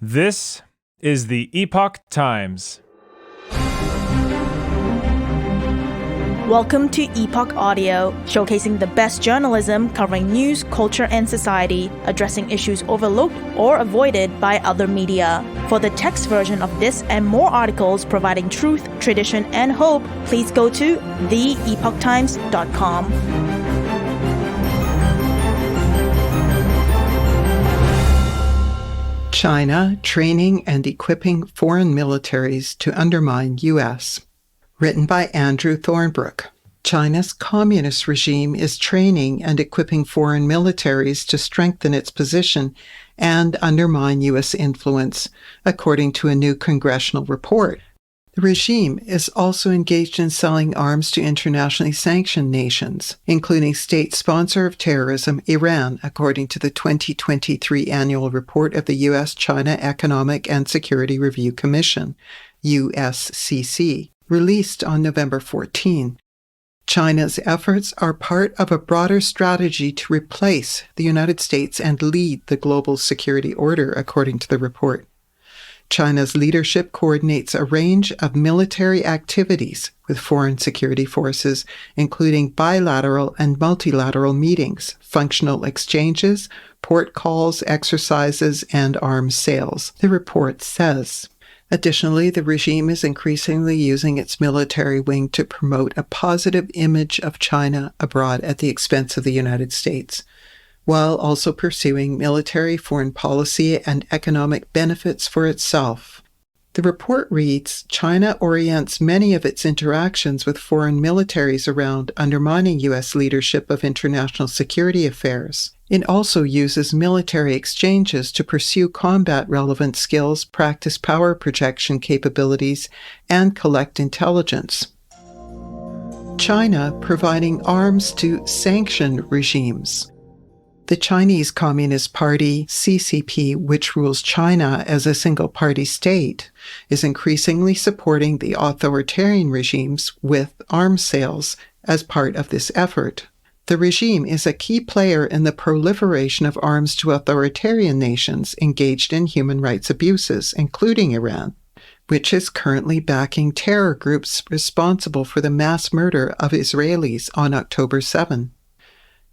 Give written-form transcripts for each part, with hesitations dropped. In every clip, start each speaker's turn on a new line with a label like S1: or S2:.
S1: This is the Epoch Times.
S2: Welcome to Epoch Audio, showcasing the best journalism covering news, culture, and society, addressing issues overlooked or avoided by other media. For the text version of this and more articles providing truth, tradition, and hope, please go to theepochtimes.com.
S3: China training and equipping foreign militaries to undermine U.S. Written by Andrew Thornbrook. China's communist regime is training and equipping foreign militaries to strengthen its position and undermine U.S. influence, according to a new congressional report. The regime is also engaged in selling arms to internationally sanctioned nations, including state sponsor of terrorism, Iran, according to the 2023 annual report of the U.S.-China Economic and Security Review Commission, USCC, released on November 14. China's efforts are part of a broader strategy to replace the United States and lead the global security order, according to the report. China's leadership coordinates a range of military activities with foreign security forces, including bilateral and multilateral meetings, functional exchanges, port calls, exercises, and arms sales, the report says. Additionally, the regime is increasingly using its military wing to promote a positive image of China abroad at the expense of the United States, while also pursuing military, foreign policy, and economic benefits for itself. The report reads, China orients many of its interactions with foreign militaries around undermining U.S. leadership of international security affairs. It also uses military exchanges to pursue combat-relevant skills, practice power projection capabilities, and collect intelligence. China providing arms to sanctioned regimes. The Chinese Communist Party, CCP, which rules China as a single-party state, is increasingly supporting the authoritarian regimes with arms sales as part of this effort. The regime is a key player in the proliferation of arms to authoritarian nations engaged in human rights abuses, including Iran, which is currently backing terror groups responsible for the mass murder of Israelis on October 7.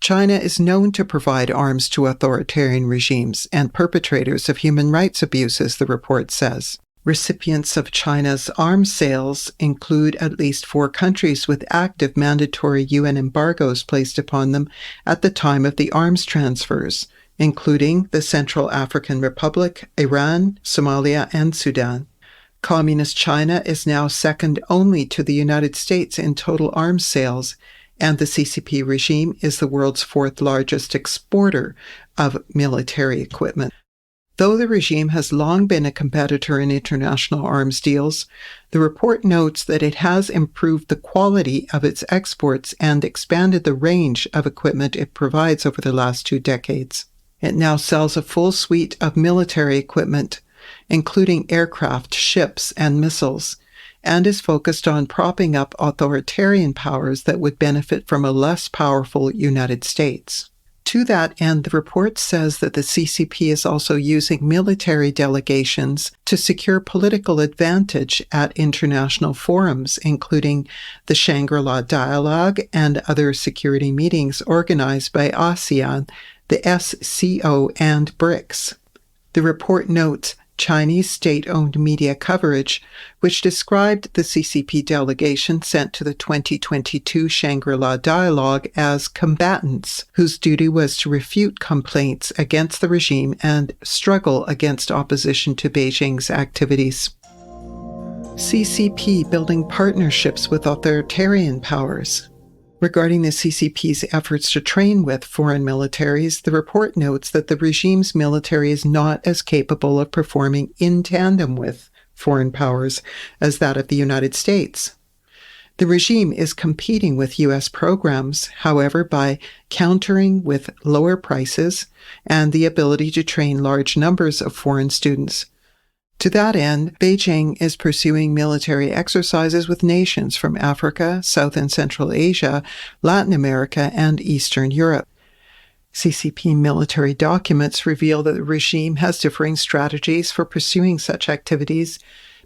S3: China is known to provide arms to authoritarian regimes and perpetrators of human rights abuses, the report says. Recipients of China's arms sales include at least 4 countries with active mandatory UN embargoes placed upon them at the time of the arms transfers, including the Central African Republic, Iran, Somalia, and Sudan. Communist China is now second only to the United States in total arms sales, and the CCP regime is the world's 4th largest exporter of military equipment. Though the regime has long been a competitor in international arms deals, the report notes that it has improved the quality of its exports and expanded the range of equipment it provides over the last 2 decades. It now sells a full suite of military equipment, including aircraft, ships, and missiles, and is focused on propping up authoritarian powers that would benefit from a less powerful United States. To that end, the report says that the CCP is also using military delegations to secure political advantage at international forums, including the Shangri-La Dialogue and other security meetings organized by ASEAN, the SCO, and BRICS. The report notes Chinese state-owned media coverage, which described the CCP delegation sent to the 2022 Shangri-La Dialogue as combatants, whose duty was to refute complaints against the regime and struggle against opposition to Beijing's activities. CCP building partnerships with authoritarian powers. Regarding the CCP's efforts to train with foreign militaries, the report notes that the regime's military is not as capable of performing in tandem with foreign powers as that of the United States. The regime is competing with U.S. programs, however, by countering with lower prices and the ability to train large numbers of foreign students. To that end, Beijing is pursuing military exercises with nations from Africa, South and Central Asia, Latin America, and Eastern Europe. CCP military documents reveal that the regime has differing strategies for pursuing such activities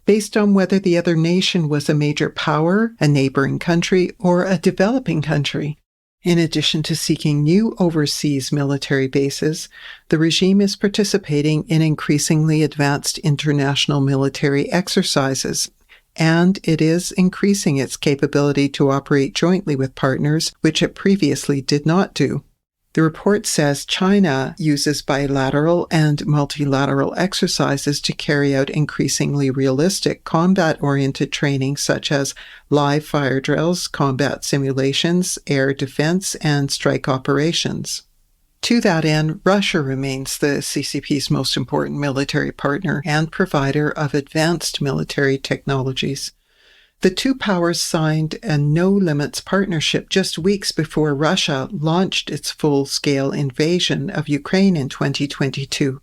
S3: based on whether the other nation was a major power, a neighboring country, or a developing country. In addition to seeking new overseas military bases, the regime is participating in increasingly advanced international military exercises, and it is increasing its capability to operate jointly with partners, which it previously did not do. The report says China uses bilateral and multilateral exercises to carry out increasingly realistic combat-oriented training such as live fire drills, combat simulations, air defense, and strike operations. To that end, Russia remains the CCP's most important military partner and provider of advanced military technologies. The two powers signed a no-limits partnership just weeks before Russia launched its full-scale invasion of Ukraine in 2022.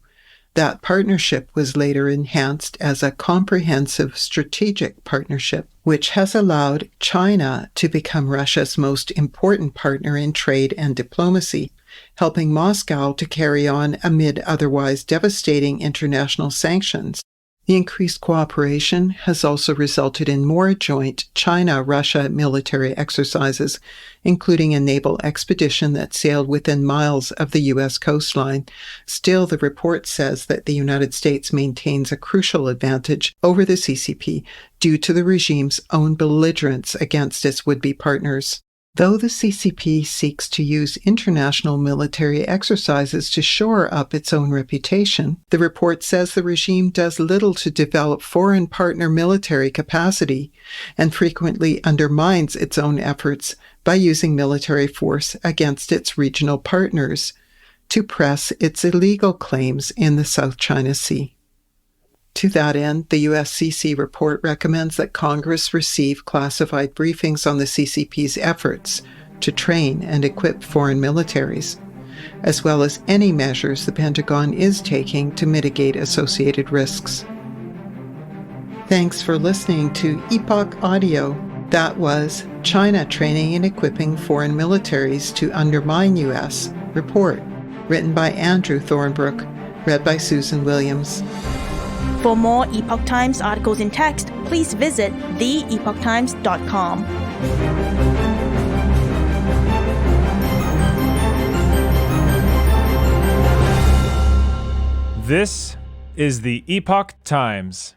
S3: That partnership was later enhanced as a comprehensive strategic partnership, which has allowed China to become Russia's most important partner in trade and diplomacy, helping Moscow to carry on amid otherwise devastating international sanctions. The increased cooperation has also resulted in more joint China-Russia military exercises, including a naval expedition that sailed within miles of the U.S. coastline. Still, the report says that the United States maintains a crucial advantage over the CCP due to the regime's own belligerence against its would-be partners. Though the CCP seeks to use international military exercises to shore up its own reputation, the report says the regime does little to develop foreign partner military capacity and frequently undermines its own efforts by using military force against its regional partners to press its illegal claims in the South China Sea. To that end, the USCC report recommends that Congress receive classified briefings on the CCP's efforts to train and equip foreign militaries, as well as any measures the Pentagon is taking to mitigate associated risks. Thanks for listening to Epoch Audio. That was China Training and Equipping Foreign Militaries to Undermine U.S. report, written by Andrew Thornbrook, read by Susan Williams.
S2: For more Epoch Times articles in text, please visit theepochtimes.com.
S1: This is the Epoch Times.